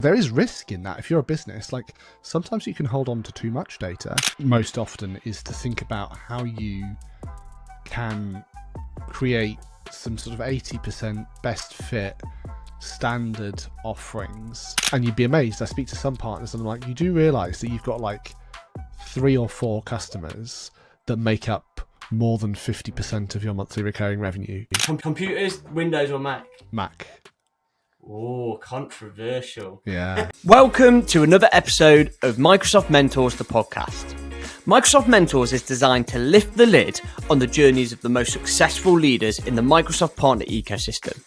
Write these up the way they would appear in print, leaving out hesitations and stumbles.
There is risk in that. If you're a business, like sometimes you can hold on to too much data. Most often is to think about how you can create some sort of 80% best fit standard offerings. And you'd be amazed. I speak to some partners and I'm like, you do realize that you've got like 3 or 4 customers that make up more than 50% of your monthly recurring revenue. Computers, Windows or Mac? Mac. Oh, controversial. Yeah. Welcome to another episode of Microsoft Mentors, the podcast. Microsoft Mentors is designed to lift the lid on the journeys of the most successful leaders in the Microsoft partner ecosystem.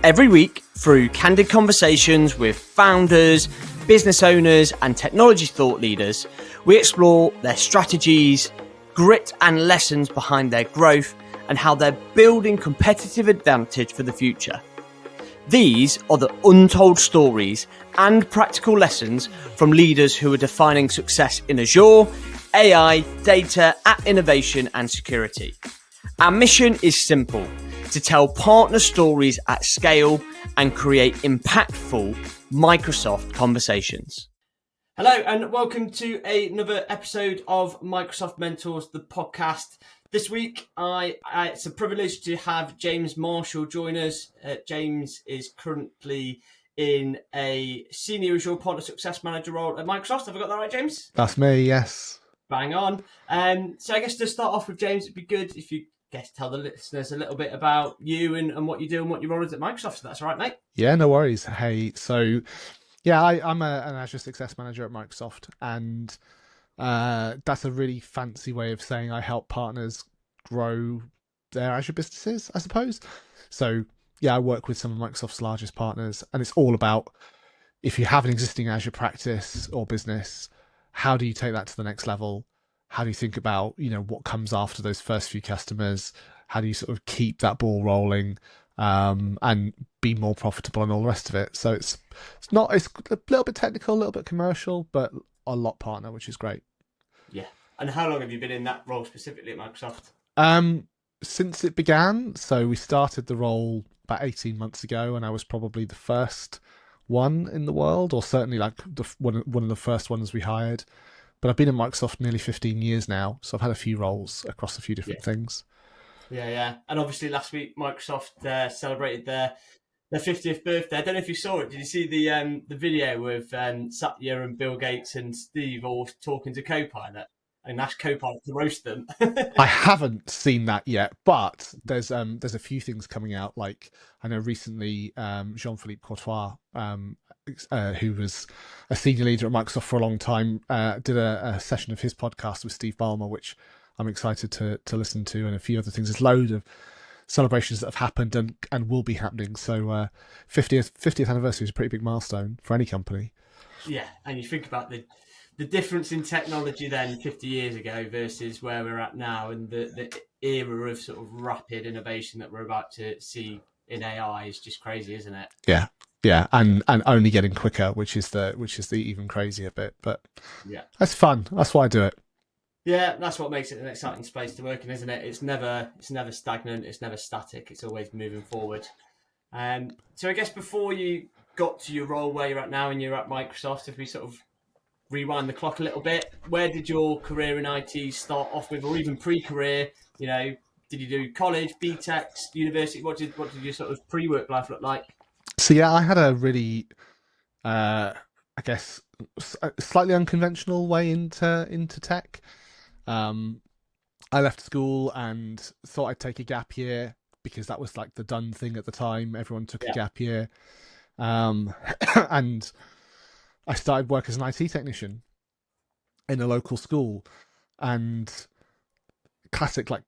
Every week, through candid conversations with founders, business owners, and technology thought leaders, we explore their strategies, grit, and lessons behind their growth and how they're building competitive advantage for the future. These are the untold stories and practical lessons from leaders who are defining success in Azure, AI, data, app innovation, and security. Our mission is simple: to tell partner stories at scale and create impactful Microsoft conversations. Hello and welcome to another episode of Microsoft Mentors, the podcast. This week, it's a privilege to have James Marshall join us. James is currently in a senior Azure Partner Success Manager role at Microsoft. Have I got that right, James? That's me, yes. Bang on. So I guess to start off with, James, it'd be good if you tell the listeners a little bit about you and what you do and what your role is at Microsoft, if that's all right, mate. Yeah, no worries. Hey, so yeah, I'm an Azure Success Manager at Microsoft, and that's a really fancy way of saying I help partners grow their Azure businesses, I suppose. So yeah, I work with some of Microsoft's largest partners, and it's all about, if you have an existing Azure practice or business, how do you take that to the next level? How do you think about, what comes after those first few customers? How do you sort of keep that ball rolling and be more profitable and all the rest of it? So it's a little bit technical, a little bit commercial, but a lot partner, which is great. Yeah. And how long have you been in that role specifically at Microsoft? Since it began. So we started the role about 18 months ago, and I was probably the first one in the world, or certainly like one of the first ones we hired. But I've been at Microsoft nearly 15 years now, so I've had a few roles across a few different things. Yeah. And obviously last week Microsoft celebrated their 50th birthday. I don't know if you saw it. Did you see the video with Satya and Bill Gates and Steve all talking to Copilot and asked Copilot to roast them? I haven't seen that yet, but there's a few things coming out. Like I know recently Jean-Philippe Courtois, who was a senior leader at Microsoft for a long time, did a session of his podcast with Steve Ballmer, which I'm excited to listen to, and a few other things. There's loads of celebrations that have happened and will be happening. So 50th anniversary is a pretty big milestone for any company. Yeah, and you think about the difference in technology then 50 years ago versus where we're at now, and the era of sort of rapid innovation that we're about to see in AI is just crazy, isn't it? Yeah, and only getting quicker, which is the even crazier bit. But yeah, that's fun. That's why I do it. Yeah, that's what makes it an exciting space to work in, isn't it? It's never stagnant. It's never static. It's always moving forward. So I guess before you got to your role where you're at now and you're at Microsoft, if we sort of rewind the clock a little bit, where did your career in IT start off with, or even pre-career? Did you do college, BTEC, university? What did your sort of pre-work life look like? So yeah, I had a really, I guess, slightly unconventional way into tech. I left school and thought I'd take a gap year because that was like the done thing at the time. Everyone took a gap year. And I started work as an IT technician in a local school, and classic, like,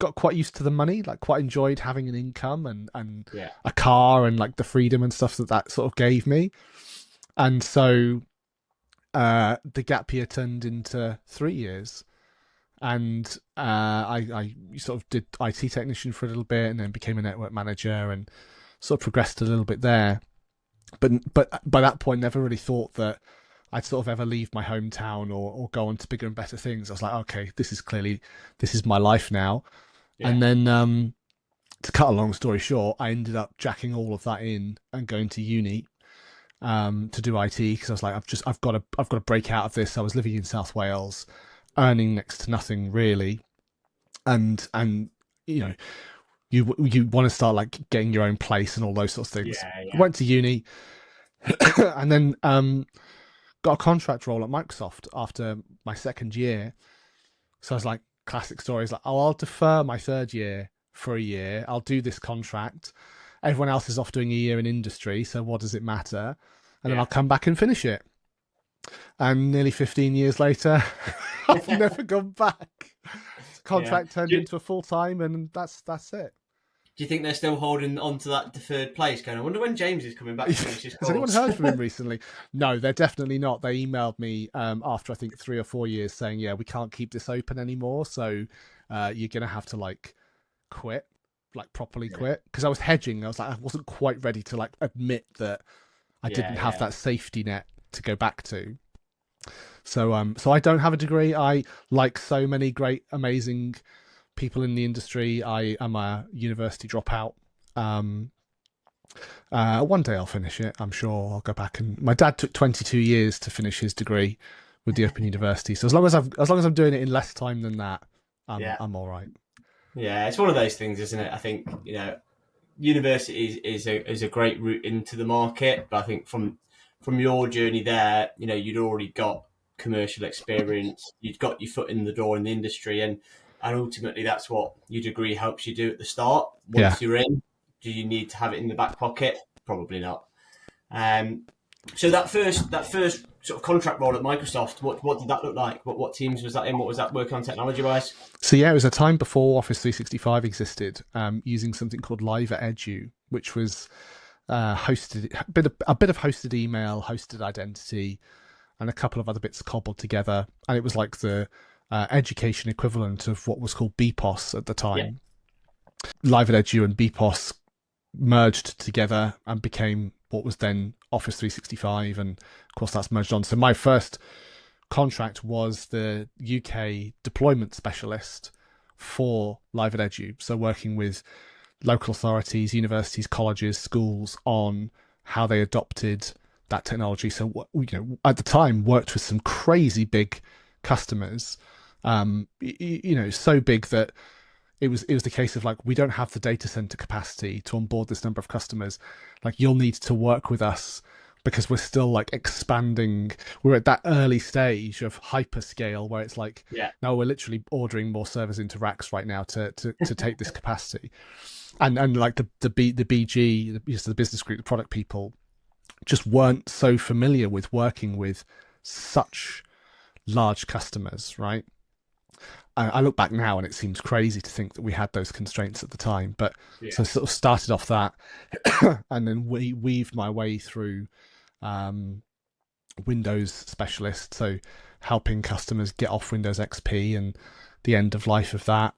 got quite used to the money, like quite enjoyed having an income and a car and like the freedom and stuff that sort of gave me. And so the gap year turned into 3 years. And I sort of did IT technician for a little bit, and then became a network manager, and sort of progressed a little bit there. But by that point, never really thought that I'd sort of ever leave my hometown or go on to bigger and better things. I was like, okay, this is my life now. Yeah. And then to cut a long story short, I ended up jacking all of that in and going to uni. to do IT because I was like, I've got to break out of this. I was living in South Wales, earning next to nothing really, and you know, you want to start like getting your own place and all those sorts of things. Yeah, I yeah, went to uni and then got a contract role at Microsoft after my second year. So I was like, classic stories like, oh, I'll defer my third year for a year. I'll do this contract. Everyone else is off doing a year in industry, so what does it matter? And then I'll yeah, come back and finish it. And nearly 15 years later, I've never gone back. The yeah. contract turned into a full time, and that's it. Do you think they're still holding on to that deferred place? Going, I wonder when James is coming back to finish his Has anyone course. heard from him recently? No, they're definitely not. They emailed me after I think 3 or 4 years saying, "Yeah, we can't keep this open anymore, so you're gonna have to like quit, like properly Yeah, quit." Because I was hedging. I was like, I wasn't quite ready to like admit that I yeah, didn't have yeah. that safety net to go back to. So I don't have a degree. I like so many great, amazing people in the industry. I am a university dropout. Um, one day I'll finish it. I'm sure I'll go back and my dad took 22 years to finish his degree with the Open University. So as long as I'm doing it in less time than that, Yeah, I'm all right. yeah. It's one of those things, isn't it? I think university is a great route into the market, but I think from your journey there, you'd already got commercial experience, you'd got your foot in the door in the industry, and ultimately that's what your degree helps you do at the start. Yeah. Once you're in, do you need to have it in the back pocket? Probably not. Um, so that first sort of contract role at Microsoft, what did that look like? What teams was that in? What was that working on technology wise? So yeah, it was a time before Office 365 existed, using something called Live at Edu, which was hosted a bit of hosted email, hosted identity, and a couple of other bits cobbled together. And it was like the education equivalent of what was called BPOS at the Yeah, time. Live at Edu and BPOS merged together and became what was then Office 365, and of course that's merged on. So my first contract was the UK deployment specialist for Live at Edu, so working with local authorities, universities, colleges, schools on how they adopted that technology. So at the time worked with some crazy big customers, so big that it was the case of like, we don't have the data center capacity to onboard this number of customers. Like, you'll need to work with us because we're still like expanding. We're at that early stage of hyperscale where it's like, yeah, no, we're literally ordering more servers into racks right now to take this capacity. And like the BG, the business group, the product people just weren't so familiar with working with such large customers, right? I look back now and it seems crazy to think that we had those constraints at the time. But yeah, so I sort of started off that, and then we weaved my way through um, Windows specialist, so helping customers get off Windows XP and the end of life of that,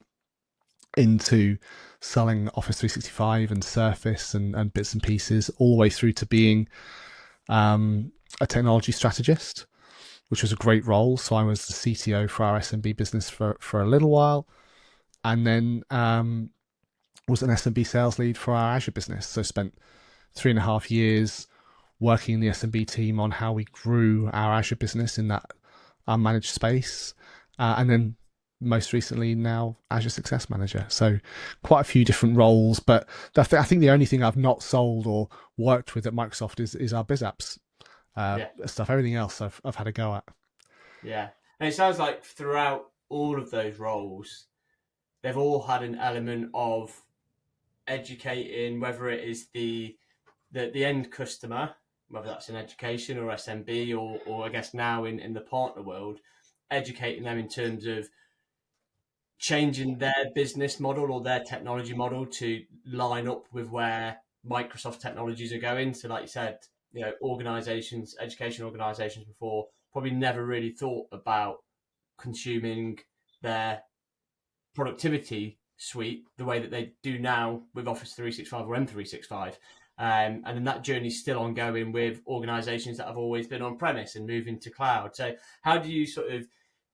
into selling Office 365 and Surface and bits and pieces, all the way through to being a technology strategist, which was a great role. So I was the CTO for our SMB business for a little while, and then was an SMB sales lead for our Azure business. So spent 3.5 years working in the SMB team on how we grew our Azure business in that managed space, and then most recently now Azure Success Manager. So quite a few different roles, but I think the only thing I've not sold or worked with at Microsoft is our BizApps yeah. stuff. Everything else I've had a go at. Yeah. And it sounds like throughout all of those roles, they've all had an element of educating, whether it is the end customer, whether that's in education or SMB or I guess now in the partner world, educating them in terms of changing their business model or their technology model to line up with where Microsoft technologies are going. So, like you said, organizations, education organizations before probably never really thought about consuming their productivity suite the way that they do now with Office 365 or M365. And then that journey is still ongoing with organizations that have always been on premise and moving to cloud. So, how do you sort of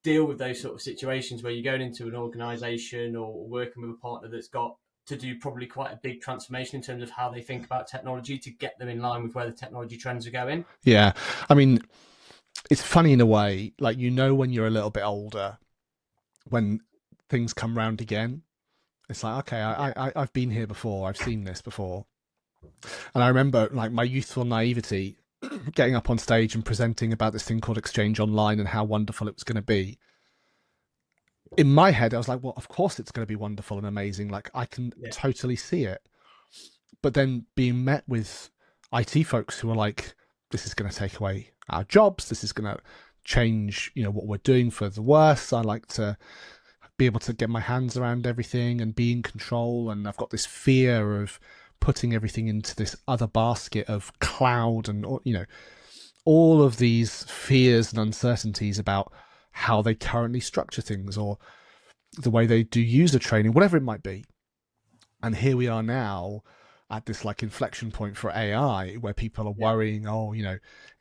deal with those sort of situations where you're going into an organization or working with a partner that's got to do probably quite a big transformation in terms of how they think about technology to get them in line with where the technology trends are going. Yeah. I mean, it's funny in a way, like, when you're a little bit older, when things come round again, it's like, okay, Yeah, I've been here before, I've seen this before. And I remember, like, my youthful naivety getting up on stage and presenting about this thing called Exchange Online and how wonderful it was going to be. In my head, I was like, well, of course it's going to be wonderful and amazing. Like, I can yeah, totally see it. But then being met with IT folks who are like, this is going to take away our jobs. This is going to change, what we're doing for the worse. I like to be able to get my hands around everything and be in control. And I've got this fear of putting everything into this other basket of cloud and, all of these fears and uncertainties about how they currently structure things or the way they do user training, whatever it might be. And here we are now at this like inflection point for AI where people are yeah, worrying, oh,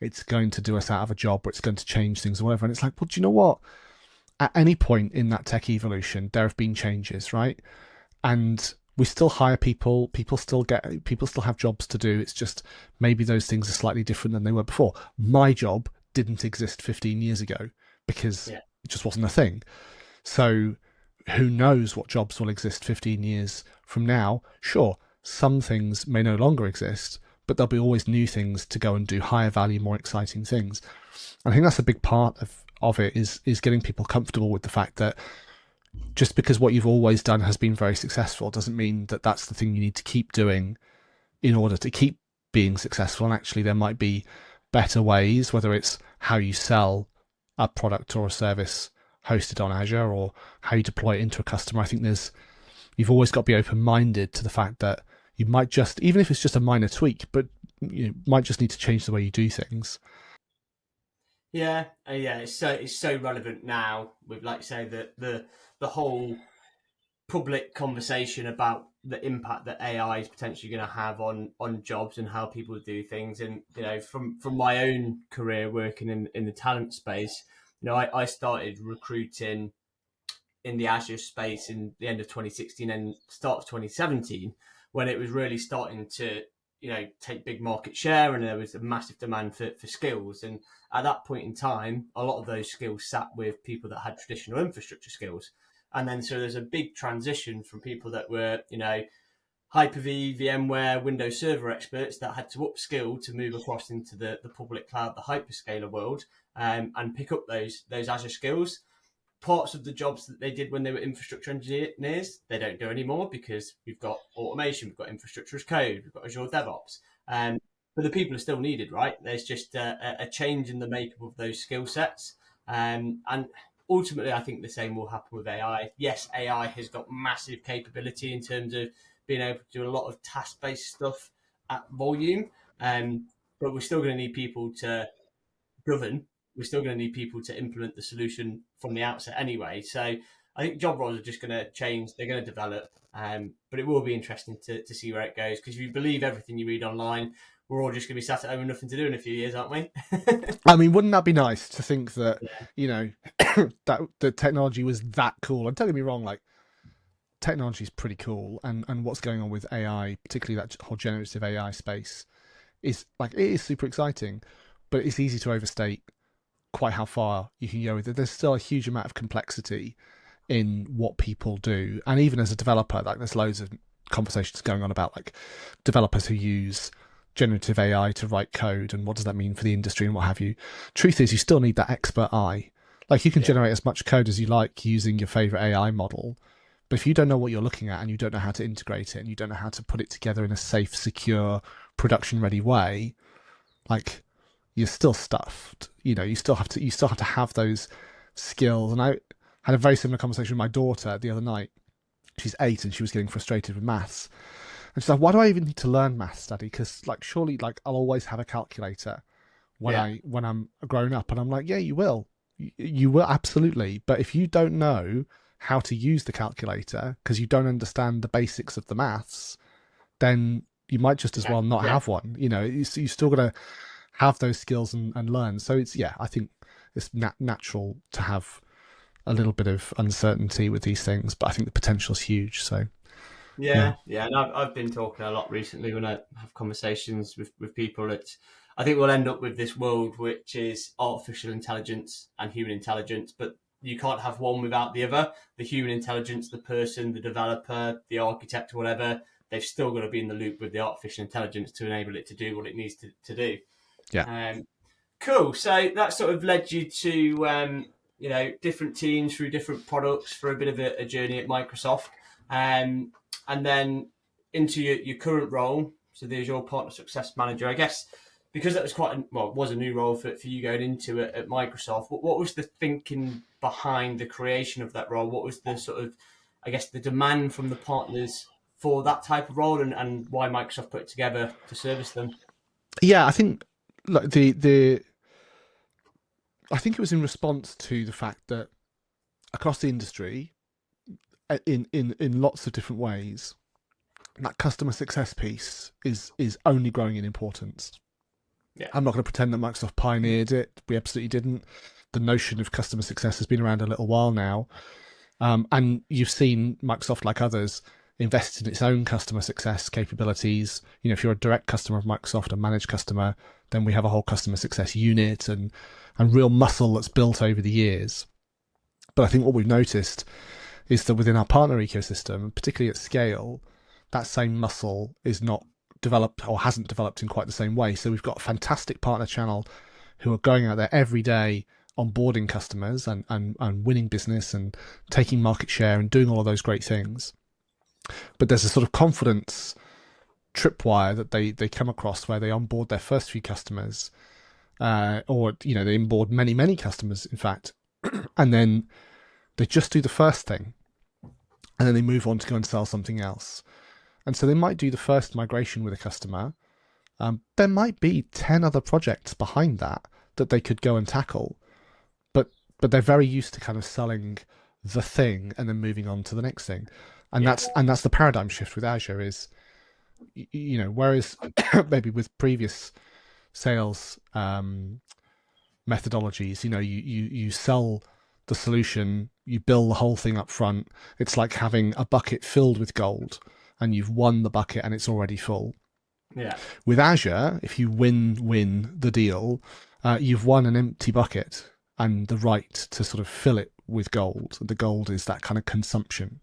it's going to do us out of a job or it's going to change things or whatever. And it's like, well, do you know what? At any point in that tech evolution, there have been changes, right? And we still hire people. People still have jobs to do. It's just maybe those things are slightly different than they were before. My job didn't exist 15 years ago because yeah, it just wasn't a thing. So who knows what jobs will exist 15 years from now? Sure, some things may no longer exist, but there'll be always new things to go and do higher value, more exciting things. I think that's a big part of it is getting people comfortable with the fact that just because what you've always done has been very successful doesn't mean that that's the thing you need to keep doing in order to keep being successful. And actually, there might be better ways, whether it's how you sell a product or a service hosted on Azure or how you deploy it into a customer. I think you've always got to be open-minded to the fact that you might just, even if it's just a minor tweak, but you might just need to change the way you do things. yeah, yeah. It's so relevant now with, like you say, the whole public conversation about the impact that AI is potentially going to have on jobs and how people do things. And from my own career working in the talent space, I started recruiting in the Azure space in the end of 2016 and start of 2017, when it was really starting to take big market share and there was a massive demand for skills. And at that point in time, a lot of those skills sat with people that had traditional infrastructure skills. And then so there's a big transition from people that were Hyper-V, VMware, Windows Server experts that had to upskill to move across into the public cloud, the hyperscaler world, and pick up those Azure skills. Parts of the jobs that they did when they were infrastructure engineers, they don't do anymore because we've got automation, we've got infrastructure as code, we've got Azure DevOps. But the people are still needed, right? There's just a change in the makeup of those skill sets. And ultimately, I think the same will happen with AI. Yes, AI has got massive capability in terms of being able to do a lot of task-based stuff at volume, but we're still going to need people to govern. We're still going to need people to implement the solution from the outset anyway. So I think job roles are just going to change. They're going to develop, but it will be interesting to see where it goes. Because if you believe everything you read online, we're all just going to be sat at home with nothing to do in a few years, aren't we? I mean, wouldn't that be nice to think that, Yeah, that the technology was that cool? And don't get me wrong, like, technology is pretty cool, and what's going on with AI, particularly that whole generative AI space, is like, it is super exciting, but it's easy to overstate quite how far you can go with it. There's still a huge amount of complexity in what people do, and even as a developer, like, there's loads of conversations going on about like developers who use generative AI to write code and what does that mean for the industry and what have you. Truth is, you still need that expert eye. Like, you can yeah, generate as much code as you like using your favorite AI model, but if you don't know what you're looking at and you don't know how to integrate it and you don't know how to put it together in a safe, secure, production ready way, like, you're still stuffed. You still have to have those skills. And I had a very similar conversation with my daughter the other night. She's 8 and she was getting frustrated with maths. And she's like, "Why do I even need to learn maths, Daddy? Because, like, surely, like, I'll always have a calculator yeah, when I'm grown up." And I'm like, "Yeah, you will. You will, absolutely. But if you don't know how to use the calculator because you don't understand the basics of the maths, then you might just as yeah, well not yeah. have one. You still got to have those skills and learn." So it's, yeah, I think it's natural to have a little bit of uncertainty with these things, but I think the potential is huge. So Yeah, Yeah, and I've been talking a lot recently when I have conversations with people. It's I think we'll end up with this world which is artificial intelligence and human intelligence, but you can't have one without the other. The human intelligence, the person, the developer, the architect, or whatever, they've still got to be in the loop with the artificial intelligence to enable it to do what it needs to do. yeah, Um, Cool. So that sort of led you to different teams through different products for a bit of a journey at Microsoft, and then into your current role. So there's your partner success manager. I guess because that was was a new role for you going into it at Microsoft. What was the thinking behind the creation of that role? What was the sort of, I guess, the demand from the partners for that type of role, and why Microsoft put it together to service them? yeah. I think like the I think it was in response to the fact that across the industry, in lots of different ways, that customer success piece is only growing in importance. Yeah. I'm not going to pretend that Microsoft pioneered it. We absolutely didn't. The notion of customer success has been around a little while now, and you've seen Microsoft, like others, invest in its own customer success capabilities. You know, if you're a direct customer of Microsoft, a managed customer, then we have a whole customer success unit and real muscle that's built over the years. But I think what we've noticed is that within our partner ecosystem, particularly at scale, that same muscle is not developed or hasn't developed in quite the same way. So we've got a fantastic partner channel who are going out there every day onboarding customers and winning business and taking market share and doing all of those great things. But there's a sort of confidence tripwire that they come across where they onboard their first few customers, or they onboard many customers, in fact, and then they just do the first thing, and then they move on to go and sell something else. And so they might do the first migration with a customer. There might be 10 other projects behind that they could go and tackle, but they're very used to kind of selling the thing and then moving on to the next thing. And Yeah. that's the paradigm shift with Azure is, whereas maybe with previous sales methodologies, you sell the solution, you bill the whole thing up front. It's like having a bucket filled with gold and you've won the bucket and it's already full. Yeah. With Azure, if you win the deal, you've won an empty bucket and the right to sort of fill it with gold. The gold is that kind of consumption.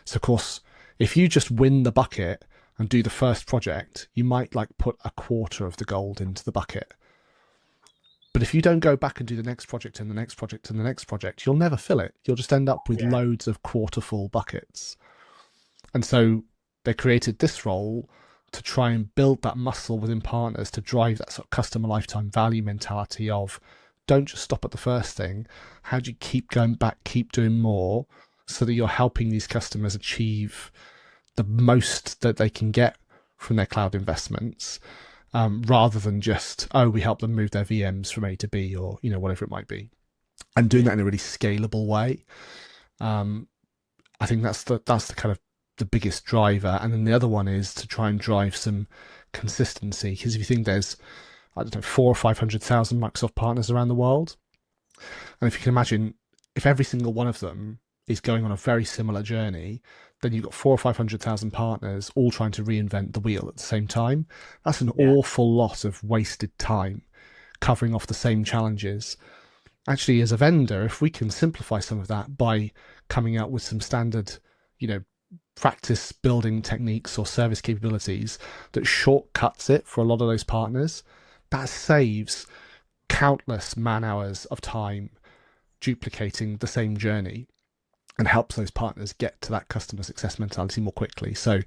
So of course, if you just win the bucket and do the first project, you might like put a quarter of the gold into the bucket. But if you don't go back and do the next project and the next project and the next project, you'll never fill it. You'll just end up with Yeah. loads of quarter full buckets. And so they created this role to try and build that muscle within partners to drive that sort of customer lifetime value mentality of don't just stop at the first thing. How do you keep going back, keep doing more so that you're helping these customers achieve the most that they can get from their cloud investments, rather than just, we help them move their VMs from A to B or, whatever it might be. And doing Yeah. that in a really scalable way. I think that's the kind of the biggest driver. And then the other one is to try and drive some consistency. Because if you think there's, I don't know, 400,000 or 500,000 Microsoft partners around the world, and if you can imagine, if every single one of them is going on a very similar journey, then you've got 400,000 or 500,000 partners all trying to reinvent the wheel at the same time. That's an Yeah. awful lot of wasted time covering off the same challenges. Actually, as a vendor, if we can simplify some of that by coming out with some standard, practice building techniques or service capabilities that shortcuts it for a lot of those partners, that saves countless man hours of time duplicating the same journey and helps those partners get to that customer success mentality more quickly. So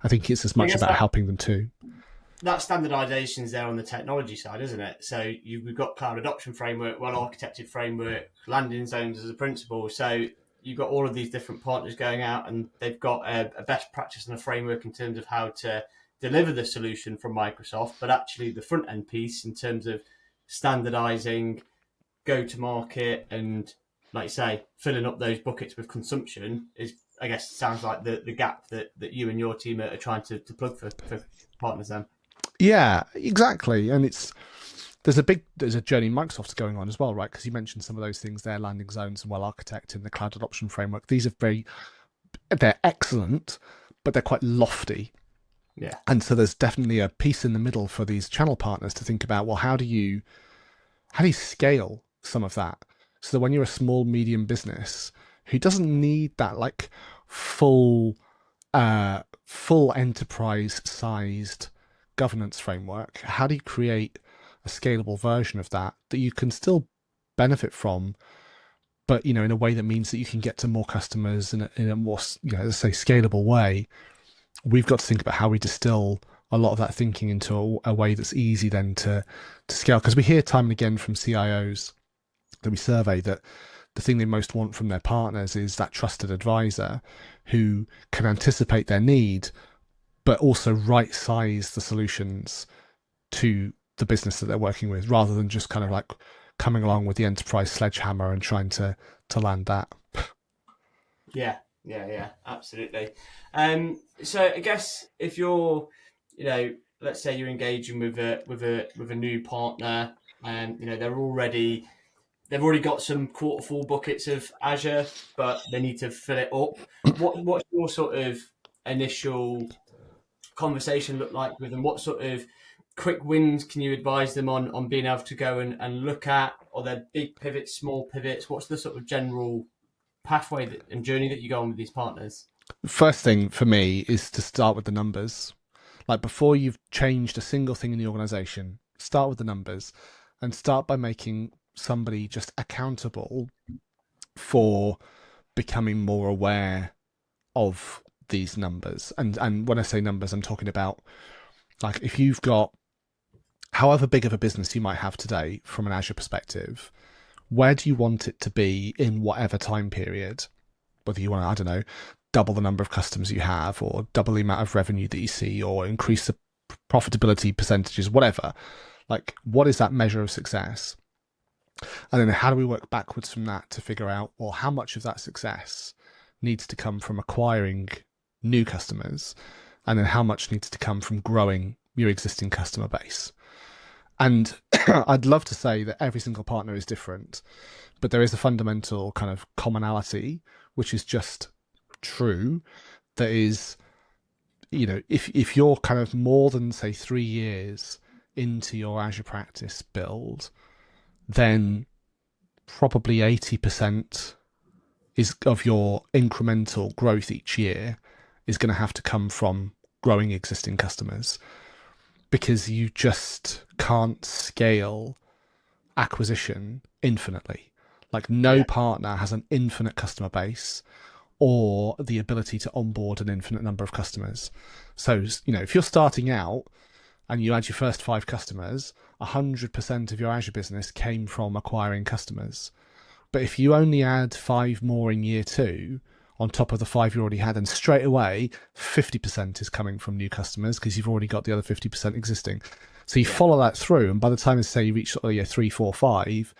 I think it's as I much guess about that helping them too. that standardization is there on the technology side, isn't it? So we've got cloud adoption framework, well architected framework, landing zones as a principle. So you've got all of these different partners going out, and they've got a best practice and a framework in terms of how to deliver the solution from Microsoft. But actually, the front end piece in terms of standardizing, go to market, and like you say, filling up those buckets with consumption is, I guess, sounds like the gap that you and your team are trying to plug for partners then. Yeah, exactly. And there's a journey Microsoft's going on as well, right? Because you mentioned some of those things there, landing zones and well architect in the cloud adoption framework. They're excellent, but they're quite lofty. Yeah. And so there's definitely a piece in the middle for these channel partners to think about, well, how do you scale some of that? So that when you're a small, medium business who doesn't need that like full full enterprise sized governance framework, how do you create a scalable version of that that you can still benefit from, but in a way that means that you can get to more customers in a more, let's say, scalable way? We've got to think about how we distill a lot of that thinking into a way that's easy then to scale, because we hear time and again from CIOs that we survey that the thing they most want from their partners is that trusted advisor who can anticipate their need, but also right size the solutions to the business that they're working with, rather than just kind of like coming along with the enterprise sledgehammer and trying to land that. Yeah, yeah, absolutely. So I guess if you're, let's say you're engaging with a new partner, and they've already got some quarter full buckets of Azure, but they need to fill it up. What's your sort of initial conversation look like with them? What sort of quick wins can you advise them on being able to go and look at? Are there big pivots, small pivots? What's the sort of general pathway and journey that you go on with these partners? First thing for me is to start with the numbers. Like, before you've changed a single thing in the organization, start with the numbers and start by making somebody just accountable for becoming more aware of these numbers. And when I say numbers, I'm talking about, like, if you've got however big of a business you might have today from an Azure perspective, where do you want it to be in whatever time period? Whether you want to, I don't know, double the number of customers you have, or double the amount of revenue that you see, or increase the profitability percentages, whatever. Like, what is that measure of success? And then how do we work backwards from that to figure out, well, how much of that success needs to come from acquiring new customers, and then how much needs to come from growing your existing customer base? And I'd love to say that every single partner is different, but there is a fundamental kind of commonality, which is just true. That is, if you're kind of more than, say, 3 years into your Azure practice build, then probably 80% of your incremental growth each year is going to have to come from growing existing customers, because you just can't scale acquisition infinitely. Like, no Yeah, partner has an infinite customer base or the ability to onboard an infinite number of customers. So, if you're starting out and you add your first 5 customers, 100% of your Azure business came from acquiring customers. But if you only add 5 more in year 2 on top of the 5 you already had, and straight away 50% is coming from new customers because you've already got the other 50% existing. So you yeah, follow that through, and by the time, say, you reach sort of year 3, 4, 5,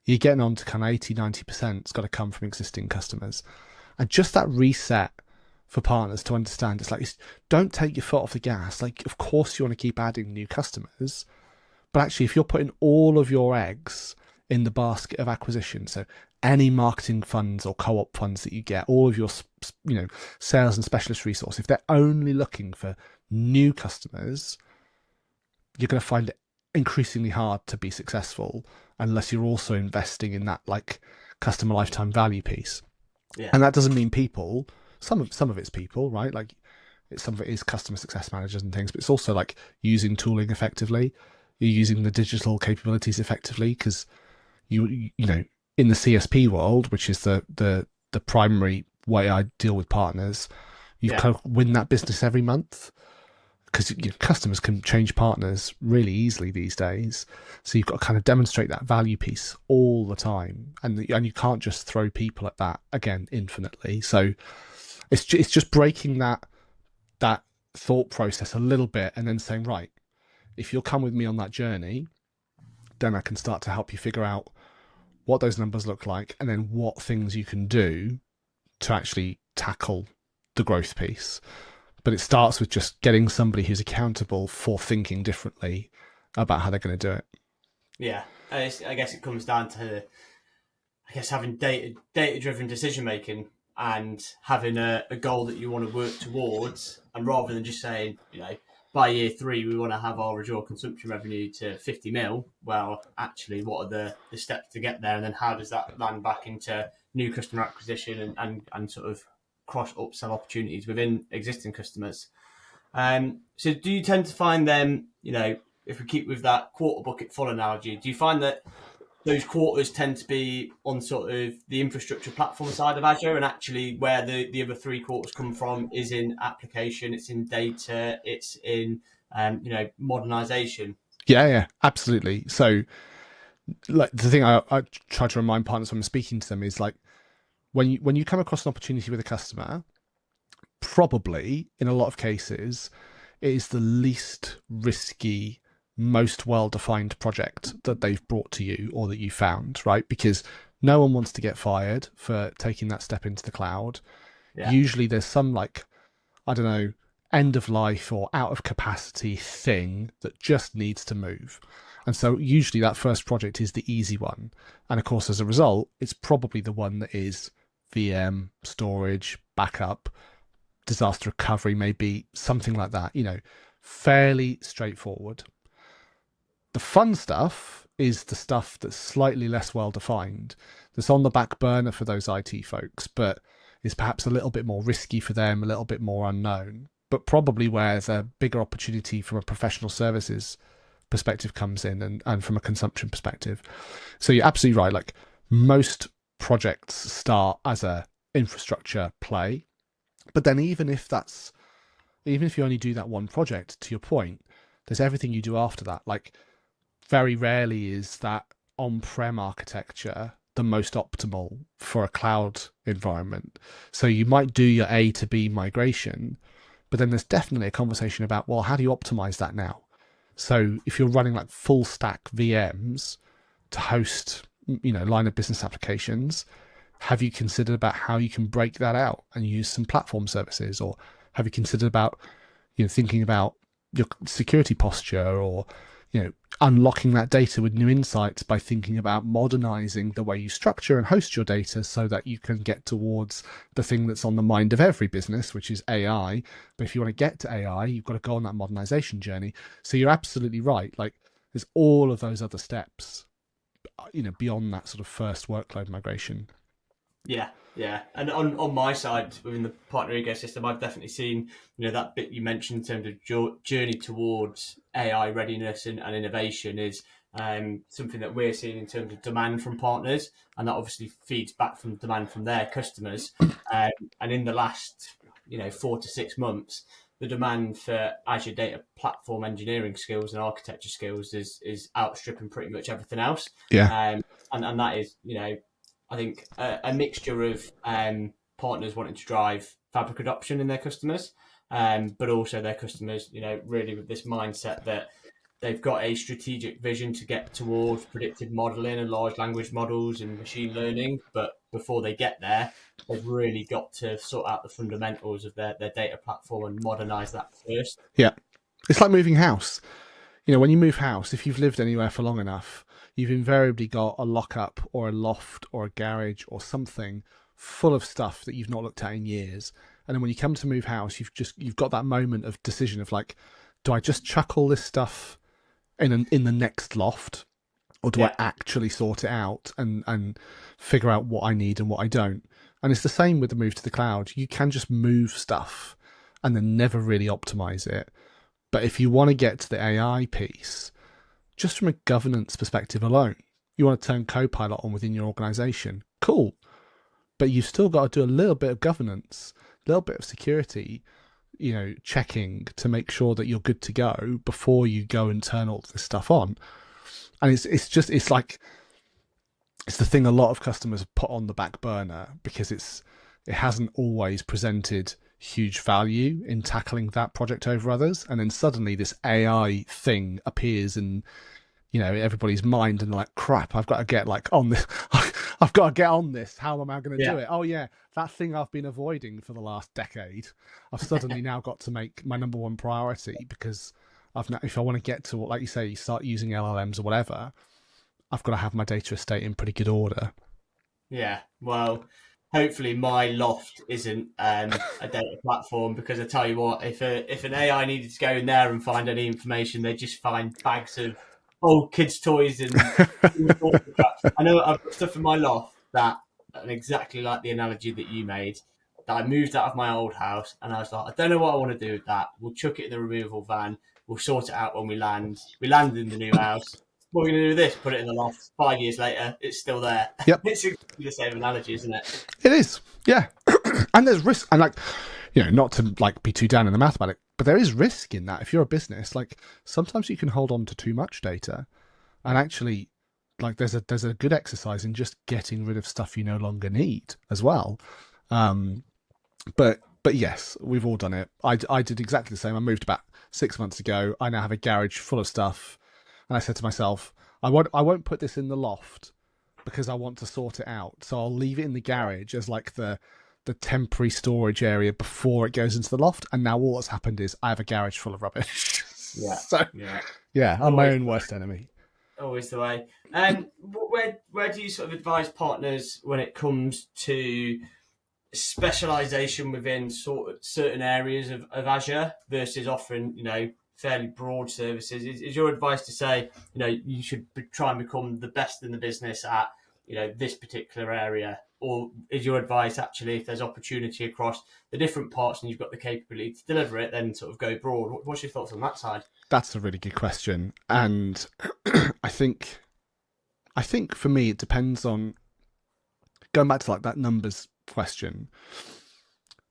you're getting on to kind of 80-90% it's got to come from existing customers. And just that reset for partners to understand, it's like, don't take your foot off the gas. Like, of course you want to keep adding new customers, but actually, if you're putting all of your eggs in the basket of acquisition, so any marketing funds or co-op funds that you get, all of your sales and specialist resource, if they're only looking for new customers, you're going to find it increasingly hard to be successful unless you're also investing in that, like, customer lifetime value piece. yeah, And that doesn't mean people. Some of it's people, right? Like, some of it is customer success managers and things, but it's also like using tooling effectively. You're using the digital capabilities effectively, because in the CSP world, which is the primary way I deal with partners, you yeah, kind of win that business every month, because customers can change partners really easily these days. So you've got to kind of demonstrate that value piece all the time, and you can't just throw people at that again infinitely. So it's just breaking that thought process a little bit, and then saying, right, if you'll come with me on that journey, then I can start to help you figure out what those numbers look like, and then what things you can do to actually tackle the growth piece. But it starts with just getting somebody who's accountable for thinking differently about how they're going to do it. yeah. I guess it comes down to, I guess, having data driven decision making. and having a goal that you want to work towards, and rather than just saying, by year 3 we want to have our Azure consumption revenue to 50 mil. Well, actually, what are the steps to get there, and then how does that land back into new customer acquisition and sort of cross upsell opportunities within existing customers? So do you tend to find them, if we keep with that quarter bucket full analogy, do you find that those quarters tend to be on sort of the infrastructure platform side of Azure, and actually where the other 3 quarters come from is in application, it's in data, it's in modernization? Yeah, absolutely. So, like the thing I try to remind partners when I'm speaking to them is like when you come across an opportunity with a customer, probably in a lot of cases it is the least risky, most well-defined project that they've brought to you or that you found, right? Because no one wants to get fired for taking that step into the cloud. Yeah, Usually there's some like, I don't know, end of life or out of capacity thing that just needs to move. And so usually that first project is the easy one. And of course, as a result, it's probably the one that is VM, storage, backup, disaster recovery, maybe something like that, fairly straightforward. The fun stuff is the stuff that's slightly less well defined, that's on the back burner for those IT folks, but is perhaps a little bit more risky for them, a little bit more unknown, but probably where the bigger opportunity from a professional services perspective comes in, and from a consumption perspective. So you're absolutely right. Like most projects start as a infrastructure play, but then even if you only do that one project, to your point, there's everything you do after that. Like very rarely is that on-prem architecture the most optimal for a cloud environment. So you might do your A to B migration, but then there's definitely a conversation about, well, how do you optimize that now? So if you're running like full stack VMs to host, line of business applications, have you considered about how you can break that out and use some platform services? Or have you considered about, thinking about your security posture, or, unlocking that data with new insights by thinking about modernizing the way you structure and host your data so that you can get towards the thing that's on the mind of every business, which is AI. But if you want to get to AI, you've got to go on that modernization journey. So you're absolutely right. Like there's all of those other steps, beyond that sort of first workload migration. yeah, yeah. And on my side within the partner ecosystem, I've definitely seen that bit you mentioned in terms of journey towards AI readiness and innovation is something that we're seeing in terms of demand from partners, and that obviously feeds back from demand from their customers. Um, and in the last 4 to 6 months, the demand for Azure data platform engineering skills and architecture skills is outstripping pretty much everything else. Yeah. And that is, I think a mixture of partners wanting to drive fabric adoption in their customers, but also their customers, really with this mindset that they've got a strategic vision to get towards predictive modeling and large language models and machine learning. But before they get there, they've really got to sort out the fundamentals of their data platform and modernize that first. Yeah. It's like moving house. When you move house, if you've lived anywhere for long enough, you've invariably got a lockup or a loft or a garage or something full of stuff that you've not looked at in years. And then when you come to move house, you've got that moment of decision of like, do I just chuck all this stuff in the next loft, or do I Yeah, actually sort it out and figure out what I need and what I don't? And it's the same with the move to the cloud. You can just move stuff and then never really optimize it. But if you want to get to the AI piece, just from a governance perspective alone, you want to turn Copilot on within your organization. Cool. But you've still got to do a little bit of governance, a little bit of security, checking to make sure that you're good to go before you go and turn all this stuff on. And it's the thing a lot of customers have put on the back burner because it hasn't always presented huge value in tackling that project over others. And then suddenly this AI thing appears in, everybody's mind, and like, crap, I've got to get like on this. I've got to get on this. How am I going to do yeah, it? Oh yeah, that thing I've been avoiding for the last decade, I've suddenly now got to make my number one priority, because if I want to get to, like you say, you start using LLMs or whatever, I've got to have my data estate in pretty good order. yeah. Well, hopefully my loft isn't a data platform, because I tell you what, if an AI needed to go in there and find any information, they'd just find bags of old kids' toys and all sorts of crap. I know I've got stuff in my loft that, and exactly like the analogy that you made, that I moved out of my old house, and I was like, I don't know what I want to do with that. We'll chuck it in the removal van. We'll sort it out when we land. We land in the new house. What are we going to do with this? Put it in the loft. 5 years later, it's still there. Yep, It's exactly the same analogy, isn't it? it is. Yeah, and there's risk, and like, not to like be too down in the mouth about it, but there is risk in that. If you're a business, like sometimes you can hold on to too much data, and actually, like there's a good exercise in just getting rid of stuff you no longer need as well. Um, but yes, we've all done it. I did exactly the same. I moved about 6 months ago. I now have a garage full of stuff, and I said to myself, I won't put this in the loft because I want to sort it out. So I'll leave it in the garage as like the temporary storage area before it goes into the loft. And now all that's happened is I have a garage full of rubbish. Yeah, So yeah. yeah, I'm my Always, own worst enemy. always the way. And where do you sort of advise partners when it comes to specialization within sort of certain areas of Azure versus offering, fairly broad services? Is your advice to say, you should try and become the best in the business at, this particular area? Or is your advice actually, if there's opportunity across the different parts and you've got the capability to deliver it, then sort of go broad? What's your thoughts on that side? That's a really good question, and I think for me it depends on, going back to like that numbers question.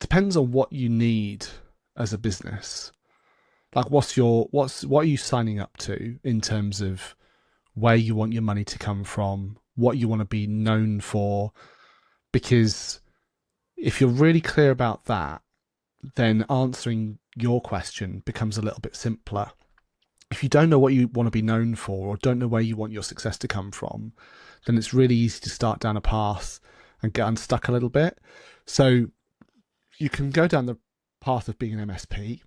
Depends on what you need as a business. Like, what are you signing up to in terms of where you want your money to come from, what you want to be known for? Because if you're really clear about that, then answering your question becomes a little bit simpler. If you don't know what you want to be known for, or don't know where you want your success to come from, then it's really easy to start down a path and get unstuck a little bit. So you can go down the path of being an MSP.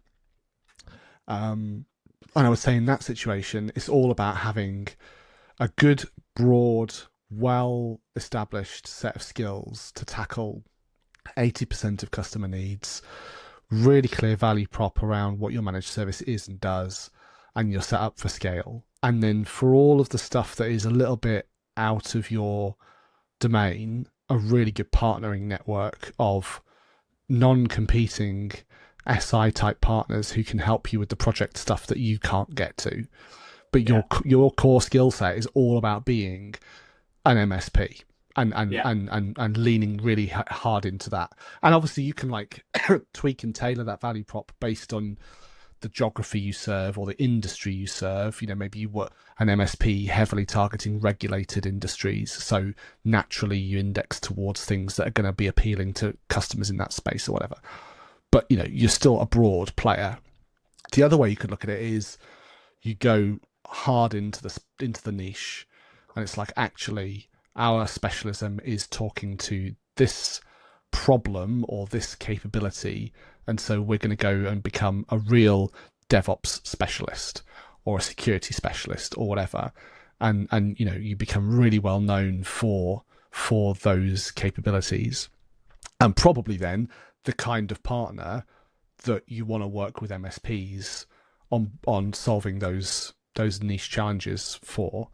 And I would say in that situation, it's all about having a good, broad, well established set of skills to tackle 80% of customer needs, really clear value prop around what your managed service is and does, and you're set up for scale. And then for all of the stuff that is a little bit out of your domain, a really good partnering network of non-competing SI type partners who can help you with the project stuff that you can't get to. But your core skill set is all about being an MSP and leaning really hard into that. And obviously you can like tweak and tailor that value prop based on the geography you serve or the industry you serve. Maybe you were an MSP heavily targeting regulated industries, so naturally you index towards things that are going to be appealing to customers in that space or whatever. But you're still a broad player. The other way you could look at it is you go hard into the niche, and it's like, actually our specialism is talking to this problem or this capability, and so we're going to go and become a real DevOps specialist or a security specialist or whatever, and you become really well known for those capabilities, and probably then the kind of partner that you want to work with MSPs on solving those niche challenges for.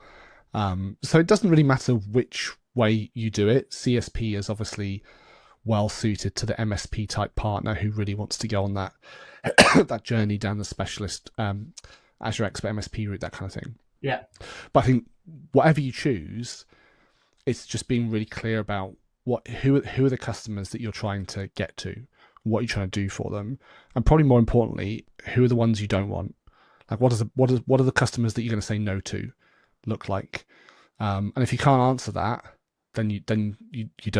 So it doesn't really matter which way you do it. CSP is obviously well suited to the MSP type partner who really wants to go on that that journey down the specialist Azure Expert MSP route, that kind of thing. Yeah. But I think whatever you choose, it's just being really clear about who are the customers that you're trying to get to, what you're trying to do for them, and probably more importantly, who are the ones you don't want. Like, what are the customers that you're going to say no to look like? And if you can't answer that, then you don't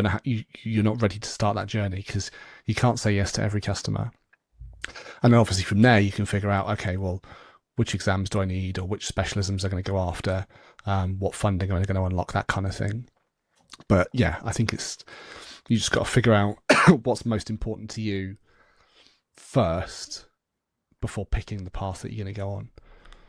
know you're not ready to start that journey, because you can't say yes to every customer. And then obviously from there you can figure out, okay, well, which exams do I need, or which specialisms are going to go after, what funding are they going to unlock, that kind of thing. But yeah, I think you just got to figure out what's most important to you first before picking the path that you're going to go on.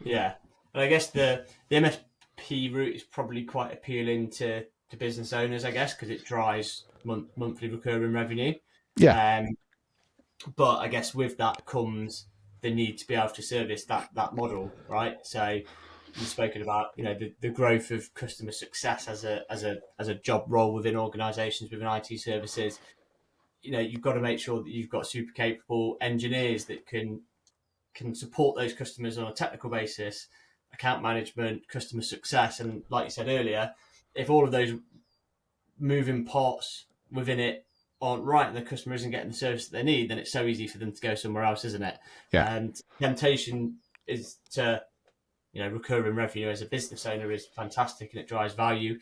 Yeah, and I guess the MSP route is probably quite appealing to to business owners, I guess, because it drives monthly recurring revenue. Yeah, Um, but I guess with that comes the need to be able to service that model, right? So you've spoken about, the growth of customer success as a job role within organisations within IT services. You've got to make sure that you've got super capable engineers that can support those customers on a technical basis, account management, customer success, and like you said earlier, if all of those moving parts within it aren't right and the customer isn't getting the service that they need, then it's so easy for them to go somewhere else, isn't it? yeah. And temptation is to, recurring revenue as a business owner is fantastic and it drives value,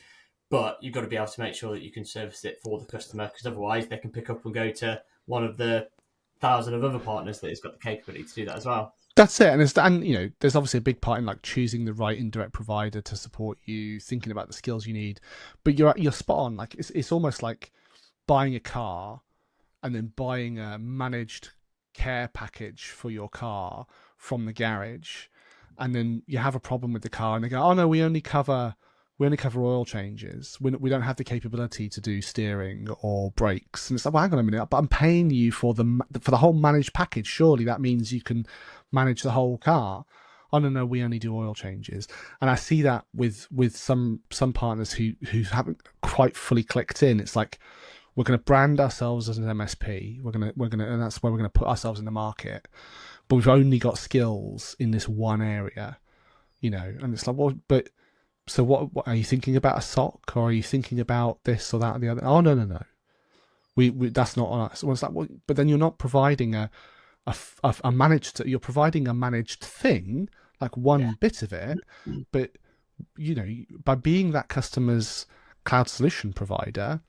but you've got to be able to make sure that you can service it for the customer, because otherwise they can pick up and go to one of the thousand of other partners that has got the capability to do that as well. That's it, and there's obviously a big part in like choosing the right indirect provider to support you, thinking about the skills you need. But you're spot on. Like it's almost like buying a car and then buying a managed care package for your car from the garage, and then you have a problem with the car, and they go, "Oh no, we only cover oil changes. We don't have the capability to do steering or brakes." And it's like, well, hang on a minute, but I'm paying you for the whole managed package. Surely that means you can manage the whole car. Oh no, we only do oil changes. And I see that with some partners who haven't quite fully clicked in. It's like, we're going to brand ourselves as an MSP. And that's where we're going to put ourselves in the market. But we've only got skills in this one area, And it's like, well, but so what are you thinking about, a sock, or are you thinking about this or that or the other? Oh no. We that's not on us. Well, it's like, well, but then you're not providing a managed. You're providing a managed thing, like one Yeah. bit of it, but by being that customer's cloud solution provider,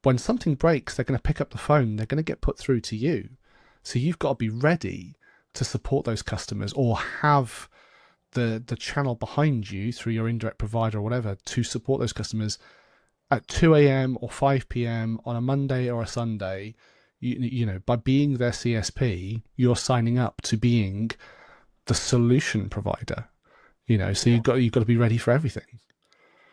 when something breaks, they're going to pick up the phone, they're going to get put through to you. So you've got to be ready to support those customers, or have the channel behind you through your indirect provider or whatever to support those customers at 2 a.m. or 5 p.m. on a Monday or a Sunday. By being their CSP, you're signing up to being the solution provider. So Yeah. you've got to be ready for everything.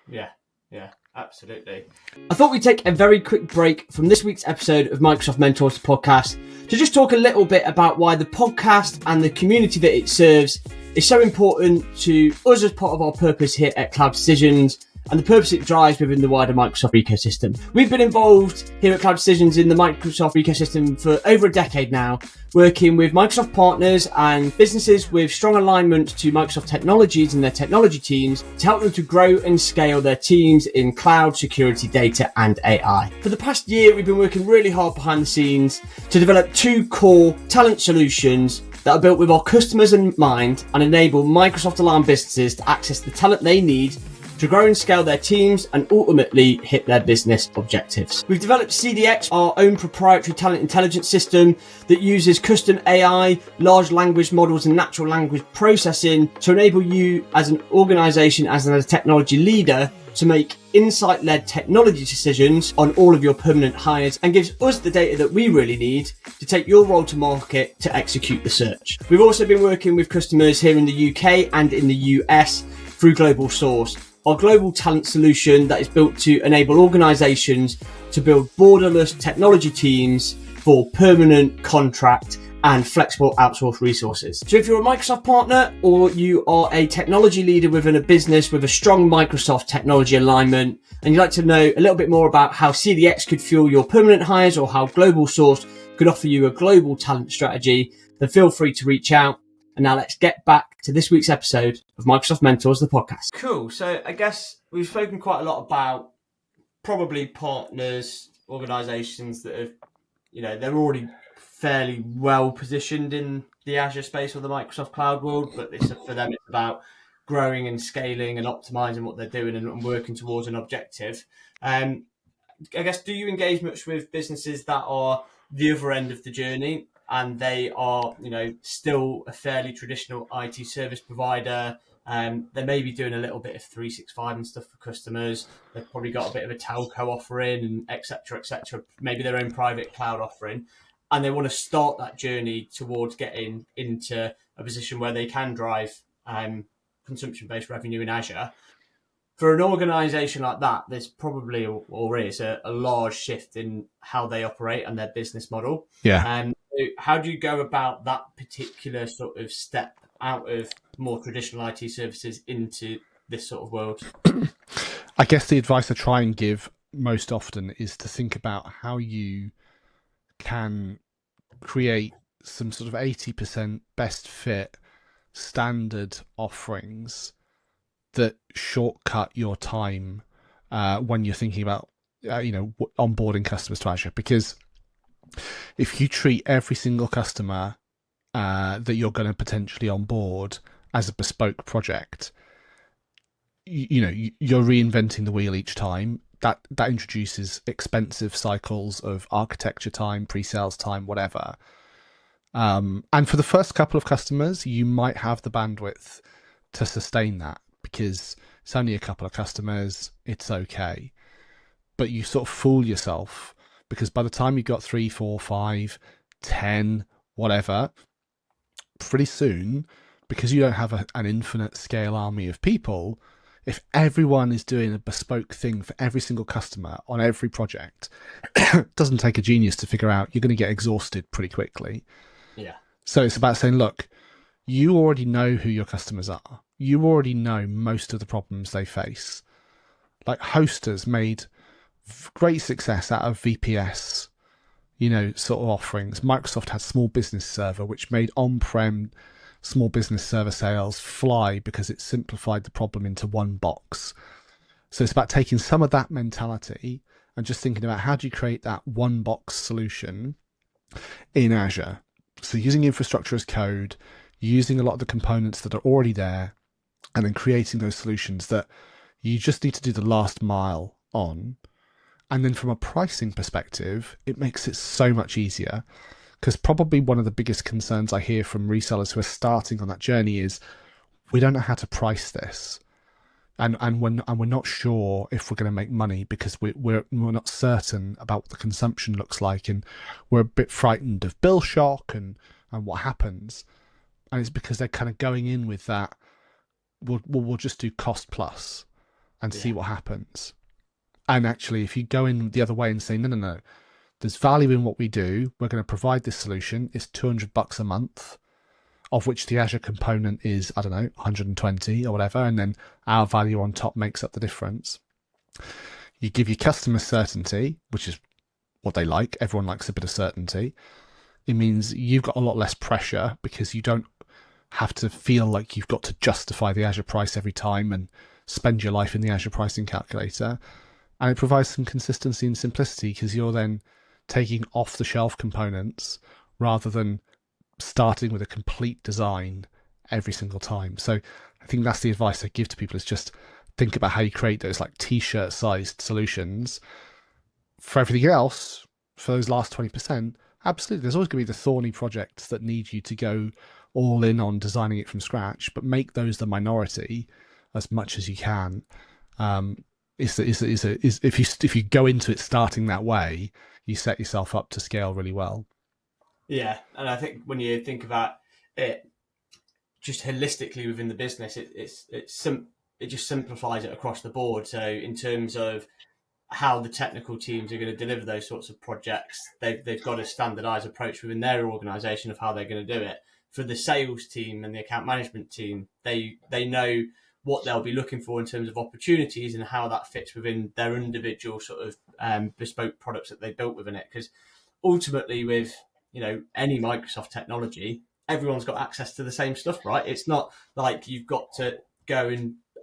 Yeah, yeah, absolutely. I thought we'd take a very quick break from this week's episode of Microsoft Mentors podcast to just talk a little bit about why the podcast and the community that it serves is so important to us as part of our purpose here at Cloud Decisions, and the purpose it drives within the wider Microsoft ecosystem. We've been involved here at Cloud Decisions in the Microsoft ecosystem for over a decade now, working with Microsoft partners and businesses with strong alignment to Microsoft technologies and their technology teams to help them to grow and scale their teams in cloud, security, data, and AI. For the past year, we've been working really hard behind the scenes to develop two core talent solutions that are built with our customers in mind and enable Microsoft aligned businesses to access the talent they need to grow and scale their teams and ultimately hit their business objectives. We've developed CDX, our own proprietary talent intelligence system that uses custom AI, large language models and natural language processing to enable you as an organization, as a technology leader, to make insight-led technology decisions on all of your permanent hires, and gives us the data that we really need to take your role to market to execute the search. We've also been working with customers here in the UK and in the US through Global Source, our global talent solution that is built to enable organizations to build borderless technology teams for permanent, contract, and flexible outsourced resources. So if you're a Microsoft partner, or you are a technology leader within a business with a strong Microsoft technology alignment, and you'd like to know a little bit more about how CDX could fuel your permanent hires, or how Global Source could offer you a global talent strategy, then feel free to reach out. And now let's get back to this week's episode of Microsoft Mentors, the podcast. Cool. So I guess we've spoken quite a lot about probably partners, organizations that have, they're already fairly well positioned in the Azure space or the Microsoft cloud world, but for them, it's about growing and scaling and optimizing what they're doing and working towards an objective. I guess, do you engage much with businesses that are the other end of the journey, and they are, still a fairly traditional IT service provider? They may be doing a little bit of 365 and stuff for customers. They've probably got a bit of a telco offering, and et cetera, maybe their own private cloud offering. And they want to start that journey towards getting into a position where they can drive consumption-based revenue in Azure. For an organization like that, there's probably or is a large shift in how they operate and their business model. Yeah. And how do you go about that particular sort of step out of more traditional IT services into this sort of world? I guess the advice I try and give most often is to think about how you can create some sort of 80% best fit standard offerings that shortcut your time when you're thinking about onboarding customers to Azure. Because if you treat every single customer that you're going to potentially onboard as a bespoke project, you're reinventing the wheel each time. That introduces expensive cycles of architecture time, pre-sales time, whatever. And for the first couple of customers, you might have the bandwidth to sustain that because it's only a couple of customers. It's okay. But you sort of fool yourself because by the time you've got 3, 4, 5, 10, whatever, pretty soon, because you don't have an infinite scale army of people, if everyone is doing a bespoke thing for every single customer on every project, it doesn't take a genius to figure out you're going to get exhausted pretty quickly. Yeah. So it's about saying, look, you already know who your customers are. You already know most of the problems they face. Like Hosters made great success out of VPS, sort of offerings. Microsoft had Small Business Server, which made on-prem small business server sales fly because it simplified the problem into one box. So it's about taking some of that mentality and just thinking about how do you create that one box solution in Azure. So using infrastructure as code, using a lot of the components that are already there, and then creating those solutions that you just need to do the last mile on. And then from a pricing perspective, it makes it so much easier because probably one of the biggest concerns I hear from resellers who are starting on that journey is we don't know how to price this. And we're not sure if we're going to make money because we're not certain about what the consumption looks like, and we're a bit frightened of bill shock and what happens. And it's because they're kind of going in with that. We'll just do cost plus and see Yeah. what happens. And actually, if you go in the other way and say no, there's value in what we do. We're going to provide this solution. It's $200 a month, of which the Azure component is, I don't know, 120 or whatever, and then our value on top makes up the difference. You give your customers certainty, which is what they like. Everyone likes a bit of certainty. It means you've got a lot less pressure because you don't have to feel like you've got to justify the Azure price every time and spend your life in the Azure pricing calculator. And it provides some consistency and simplicity because you're then taking off the shelf components rather than starting with a complete design every single time. So I think that's the advice I give to people is just think about how you create those like t-shirt sized solutions. For everything else, for those last 20%, absolutely, there's always going to be the thorny projects that need you to go all in on designing it from scratch, but make those the minority as much as you can. If you go into it starting that way, you set yourself up to scale really well. Yeah. And I think when you think about it just holistically within the business, it just simplifies it across the board. So in terms of how the technical teams are going to deliver those sorts of projects, they've got a standardized approach within their organization of how they're going to do it. For the sales team and the account management team, they know what they'll be looking for in terms of opportunities and how that fits within their individual sort of bespoke products that they built within it. Because ultimately, with any Microsoft technology, everyone's got access to the same stuff, right? It's not like you've got to go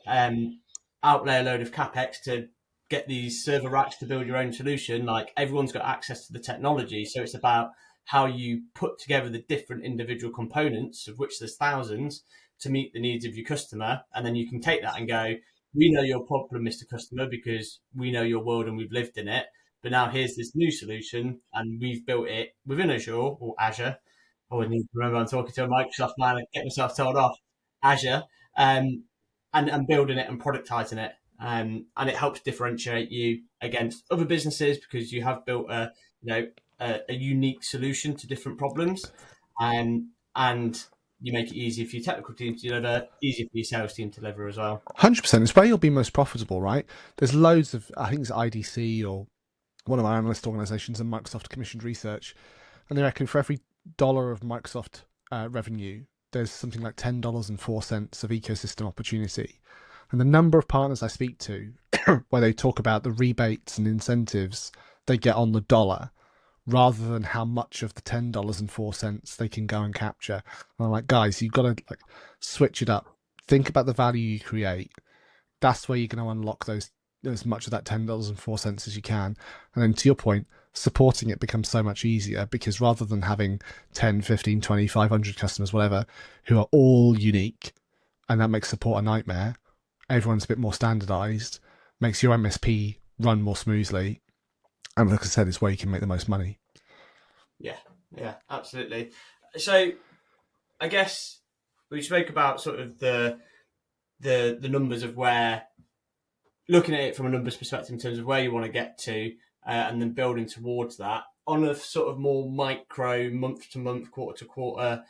and outlay a load of capex to get these server racks to build your own solution. Like everyone's got access to the technology, so it's about how you put together the different individual components, of which there's thousands, to meet the needs of your customer. And then you can take that and go, we know your problem, Mr. Customer, because we know your world and we've lived in it. But now here's this new solution, and we've built it within Azure or Azure. I would need to remember I'm talking to a Microsoft man and get myself told off. Azure, and building it and productizing it. And it helps differentiate you against other businesses because you have built a unique solution to different problems. And you make it easier for your technical team to deliver, easier for your sales team to deliver as well. 100%. It's where you'll be most profitable, right? There's loads of, I think it's IDC or one of our analyst organizations and Microsoft commissioned research, and they reckon for every dollar of Microsoft revenue, there's something like $10.04 of ecosystem opportunity. And the number of partners I speak to where they talk about the rebates and incentives they get on the dollar rather than how much of the $10.04 they can go and capture. And I'm like, guys, you've got to like switch it up. Think about the value you create. That's where you're going to unlock those as much of that $10.04 as you can. And then to your point, supporting it becomes so much easier because rather than having 10, 15, 20, 500 customers, whatever, who are all unique, and that makes support a nightmare, everyone's a bit more standardized, makes your MSP run more smoothly. And like I said, it's where you can make the most money. Yeah, absolutely. So I guess we spoke about sort of the numbers of where, looking at it from a numbers perspective in terms of where you want to get to, and then building towards that on a sort of more micro, month to month, quarter to quarter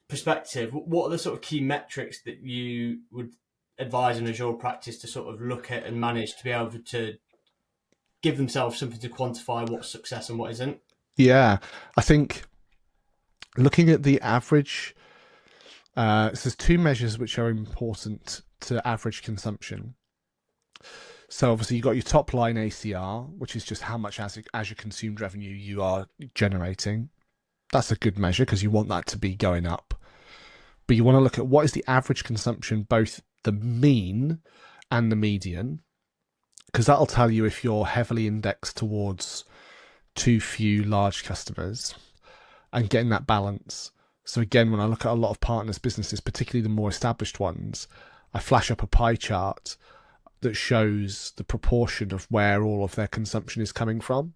perspective. What are the sort of key metrics that you would advise an Azure practice to sort of look at and manage to be able to give themselves something to quantify what's success and what isn't? Yeah, I think looking at the average, so there's two measures which are important to average consumption. So obviously you've got your top line ACR, which is just how much Azure consumed revenue you are generating. That's a good measure because you want that to be going up. But you want to look at what is the average consumption, both the mean and the median, because that'll tell you if you're heavily indexed towards too few large customers and getting that balance. So again, when I look at a lot of partners' businesses, particularly the more established ones, I flash up a pie chart that shows the proportion of where all of their consumption is coming from.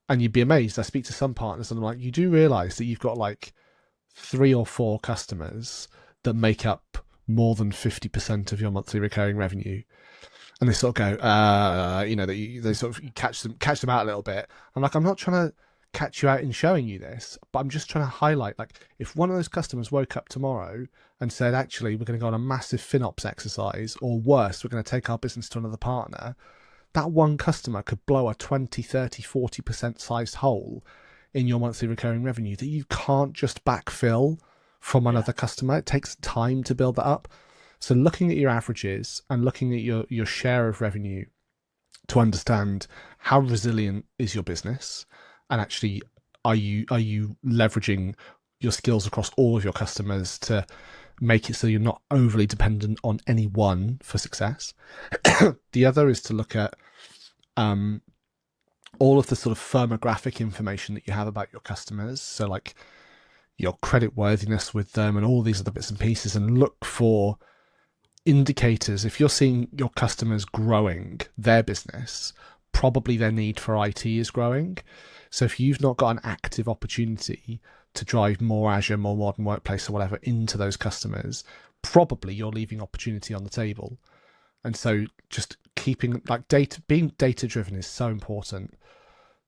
And you'd be amazed. I speak to some partners and I'm like, you do realize that you've got like 3 or 4 customers that make up more than 50% of your monthly recurring revenue. And they sort of go, they sort of catch them out a little bit. I'm like, I'm not trying to catch you out in showing you this, but I'm just trying to highlight, like, if one of those customers woke up tomorrow and said, actually, we're going to go on a massive FinOps exercise, or worse, we're going to take our business to another partner, that one customer could blow a 20, 30, 40% sized hole in your monthly recurring revenue that you can't just backfill from another customer. It takes time to build that up. So looking at your averages and looking at your share of revenue to understand how resilient is your business, and actually are you leveraging your skills across all of your customers to make it so you're not overly dependent on any one for success. The other is to look at all of the sort of firmographic information that you have about your customers. So like your credit worthiness with them and all these other bits and pieces, and look for indicators. If you're seeing your customers growing their business, probably their need for IT is growing. So if you've not got an active opportunity to drive more Azure, more modern workplace or whatever into those customers, probably you're leaving opportunity on the table. And so just keeping like data, being data driven is so important.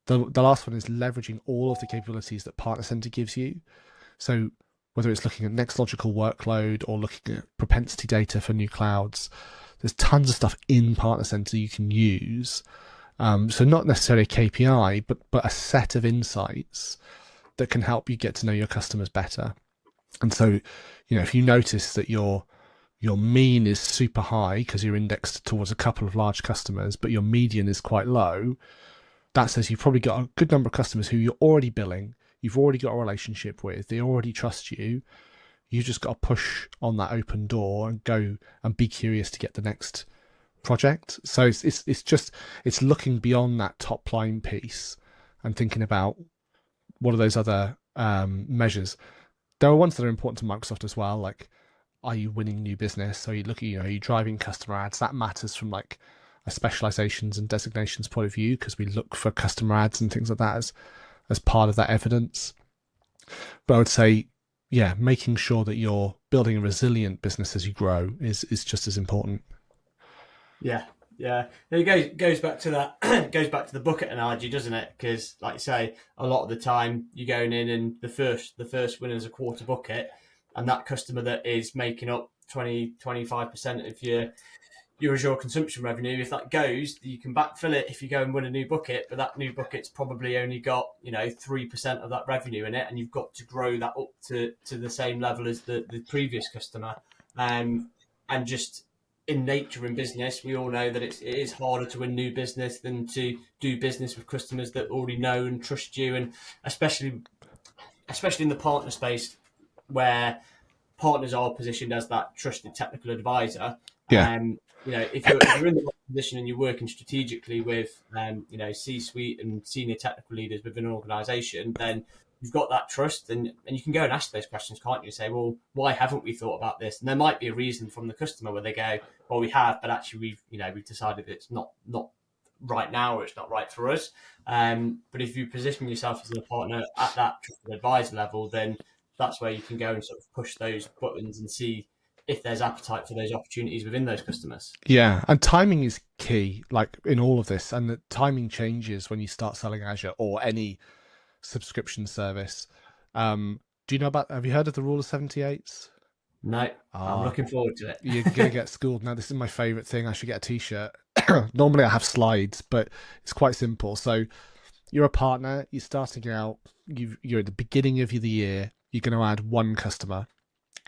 The last one is leveraging all of the capabilities that Partner Center gives you. So whether it's looking at next logical workload or looking at propensity data for new clouds, there's tons of stuff in Partner Center you can use. So not necessarily a KPI, but a set of insights that can help you get to know your customers better. And so, if you notice that your mean is super high because you're indexed towards a couple of large customers, but your median is quite low, that says you've probably got a good number of customers who you're already billing, you've already got a relationship with, they already trust you. You just got to push on that open door and go and be curious to get the next project. So it's looking beyond that top line piece and thinking about what are those other measures. There are ones that are important to Microsoft as well, like are you winning new business? Are you looking, are you driving customer ads? That matters from like a specializations and designations point of view, because we look for customer ads and things like that as part of that evidence. But I would say, yeah, making sure that you're building a resilient business as you grow is just as important. Yeah. It goes back to that. Goes back to the bucket analogy, doesn't it? Because, like you say, a lot of the time you're going in and the first winner's a quarter bucket, and that customer that is making up 20-25% of your Azure consumption revenue, if that goes, you can backfill it if you go and win a new bucket, but that new bucket's probably only got 3% of that revenue in it, and you've got to grow that up to the same level as the previous customer. And just in nature in business, we all know that it is harder to win new business than to do business with customers that already know and trust you, and especially in the partner space where partners are positioned as that trusted technical advisor. Yeah. If you're in the right position and you're working strategically with C-suite and senior technical leaders within an organisation, then you've got that trust, and you can go and ask those questions, can't you? Say, well, why haven't we thought about this? And there might be a reason from the customer where they go, well, we have, but actually we've decided it's not right now, or it's not right for us. But if you position yourself as a partner at that trusted advisor level, then that's where you can go and sort of push those buttons and see if there's appetite for those opportunities within those customers. Yeah, and timing is key, like in all of this, and the timing changes when you start selling Azure or any subscription service. Do you know about? Have you heard of the rule of 78s? No, I'm Ah, looking forward to it. you're gonna get schooled. Now, this is my favorite thing. I should get a T-shirt. Normally, I have slides, but it's quite simple. So, you're a partner. You're starting out. You're at the beginning of the year. You're going to add one customer.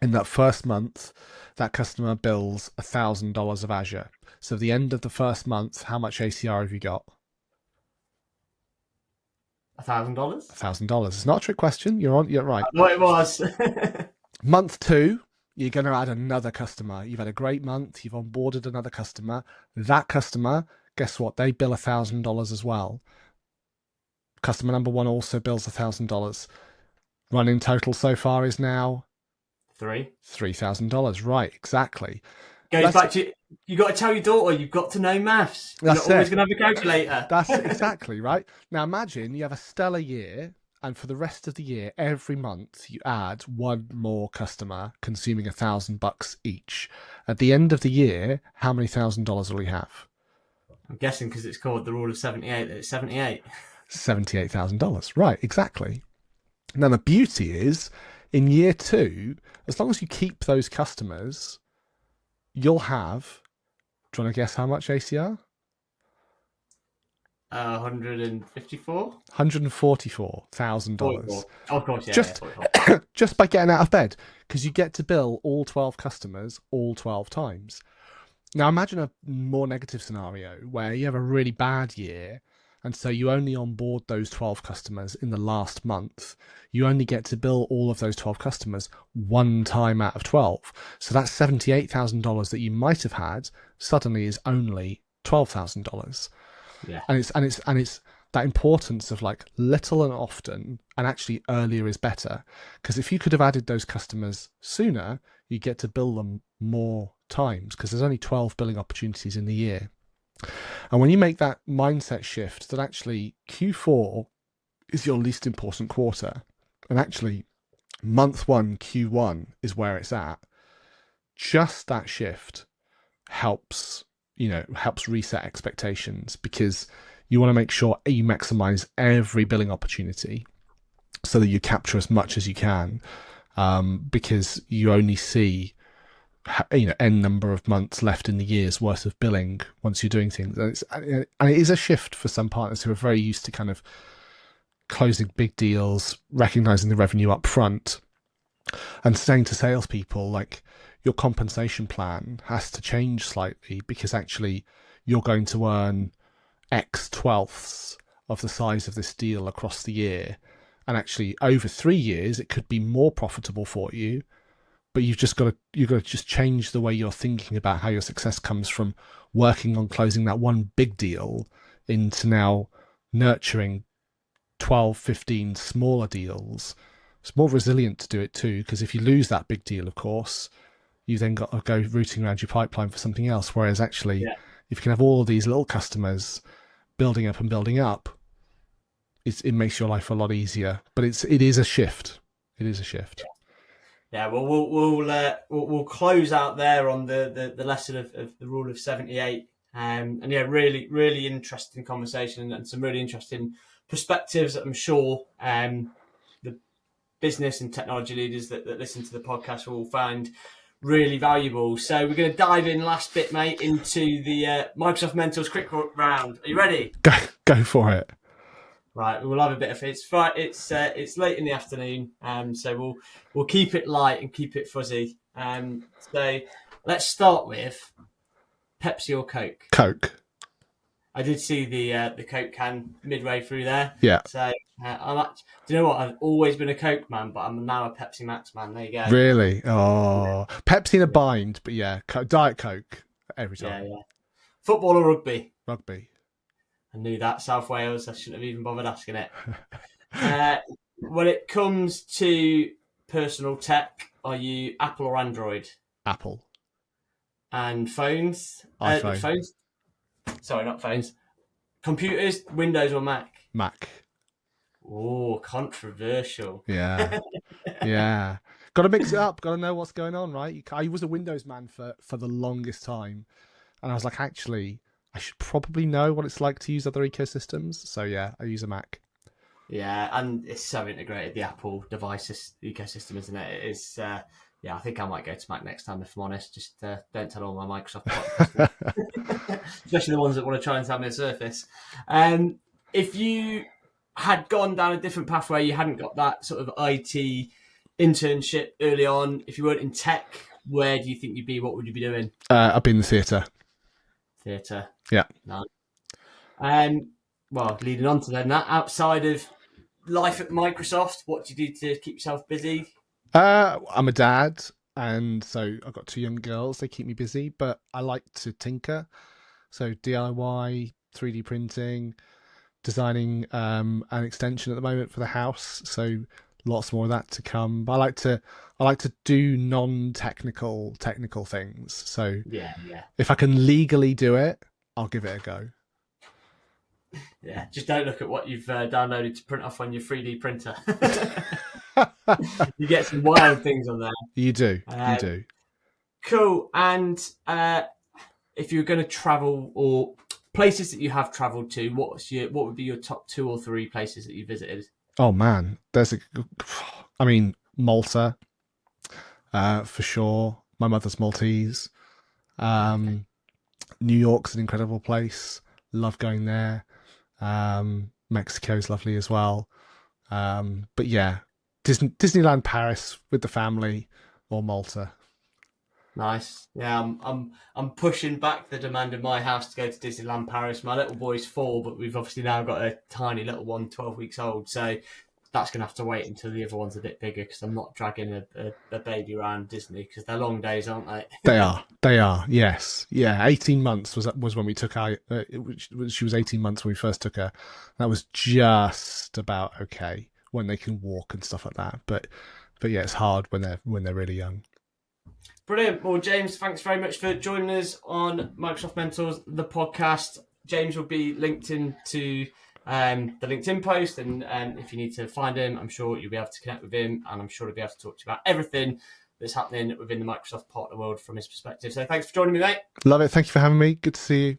In that first month, that customer bills $1,000 of Azure. So at the end of the first month, how much ACR have you got? $1,000? $1,000. It's not a trick question. You're right. What it was. Month two, you're going to add another customer. You've had a great month. You've onboarded another customer. That customer, guess what? They bill $1,000 as well. Customer number one also bills $1,000. Running total so far is now $3,000. Right, exactly. Goes back to, you got to tell your daughter you've got to know maths. You're not always going to have a calculator. That's exactly right. Now imagine you have a stellar year, and for the rest of the year, every month you add one more customer consuming $1,000 each. At the end of the year, how many $1,000 will you have? I'm guessing because it's called the rule of 78, it's 78. $78,000. Right, exactly. Now the beauty is, in year two, as long as you keep those customers, you'll have. Do you want to guess how much ACR? 154? $144,000. Oh, of course, yeah. Just, just by getting out of bed, because you get to bill all 12 customers all 12 times. Now imagine a more negative scenario where you have a really bad year, and so you only onboard those 12 customers in the last month. You only get to bill all of those 12 customers one time out of 12. So that $78,000 that you might have had suddenly is only $12,000. Yeah. And it's that importance of like little and often, and actually earlier is better. Because if you could have added those customers sooner, you get to bill them more times, because there's only 12 billing opportunities in the year. And when you make that mindset shift that actually Q4 is your least important quarter, and actually month one, Q1 is where it's at, just that shift helps reset expectations, because you want to make sure you maximize every billing opportunity so that you capture as much as you can, because you only see n number of months left in the year's worth of billing once you're doing things. And it is a shift for some partners who are very used to kind of closing big deals, recognizing the revenue up front, and saying to salespeople, like, your compensation plan has to change slightly, because actually you're going to earn X twelfths of the size of this deal across the year. And actually over 3 years, it could be more profitable for you, but you've got to just change the way you're thinking about how your success comes from working on closing that one big deal into now nurturing 12, 15 smaller deals. It's more resilient to do it too, because if you lose that big deal, of course, you then got to go rooting around your pipeline for something else. Whereas actually, if you can have all of these little customers building up, it makes your life a lot easier. But it is a shift. It is a shift. Yeah, well, we'll close out there on the lesson of the rule of 78. And yeah, really, really interesting conversation and some really interesting perspectives that I'm sure the business and technology leaders that listen to the podcast will find really valuable. So we're going to dive in last bit, mate, into the Microsoft Mentors quick round. Are you ready? Go for it. Right, we'll have a bit of it. It's late in the afternoon, so we'll keep it light and keep it fuzzy. So let's start with Pepsi or Coke. Coke. I did see the Coke can midway through there. Yeah. So do you know what? I've always been a Coke man, but I'm now a Pepsi Max man. There you go. Really? Oh, Pepsi in a bind, but yeah, Diet Coke every time. Yeah. Football or rugby? Rugby. I knew that. South Wales. I shouldn't have even bothered asking it. When it comes to personal tech, are you Apple or Android? Apple. And phones? iPhone. Phones? Sorry, not phones. Computers, Windows or Mac? Mac. Oh, controversial. Yeah. Yeah. Got to mix it up. Got to know what's going on, right? I was a Windows man for the longest time. And I was like, actually, I should probably know what it's like to use other ecosystems. So yeah, I use a Mac. Yeah, and it's so integrated, the Apple devices ecosystem, isn't it? It is, yeah, I think I might go to Mac next time, if I'm honest. Just don't tell all my Microsoft podcasts, especially the ones that want to try and sell me a Surface. If you had gone down a different path where you hadn't got that sort of IT internship early on, if you weren't in tech, where do you think you'd be? What would you be doing? I've been in the theatre. Theatre. Yeah. No. Well, leading on to then that, outside of life at Microsoft, what do you do to keep yourself busy? I'm a dad, and so I've got 2 young girls. They keep me busy, but I like to tinker. So DIY, 3D printing, designing an extension at the moment for the house. So lots more of that to come. But I like to do non-technical things. So Yeah. if I can legally do it, I'll give it a go. Yeah, just don't look at what you've downloaded to print off on your 3D printer. You get some wild things on there. You do. You do. Cool. And if you're going to travel, or places that you have travelled to, what would be your top 2 or 3 places that you visited? Oh man, Malta, for sure. My mother's Maltese. New York's an incredible place. Love going there. Mexico's lovely as well. But yeah, Disneyland Paris with the family, or Malta. Nice. Yeah, I'm pushing back the demand of my house to go to Disneyland Paris. My little boy's 4, but we've obviously now got a tiny little one, 12 weeks old. So that's going to have to wait until the other one's a bit bigger, because I'm not dragging a baby around Disney, because they're long days, aren't they? They are. Yes. Yeah. 18 months was when we took her. She was 18 months when we first took her. That was just about okay when they can walk and stuff like that. But yeah, it's hard when they're really young. Brilliant. Well, James, thanks very much for joining us on Microsoft Mentors, the podcast. James will be linked into the LinkedIn post, and if you need to find him, I'm sure you'll be able to connect with him, and I'm sure he'll be able to talk to you about everything that's happening within the Microsoft partner world from his perspective. So thanks for joining me, mate. Love it. Thank you for having me. Good to see you.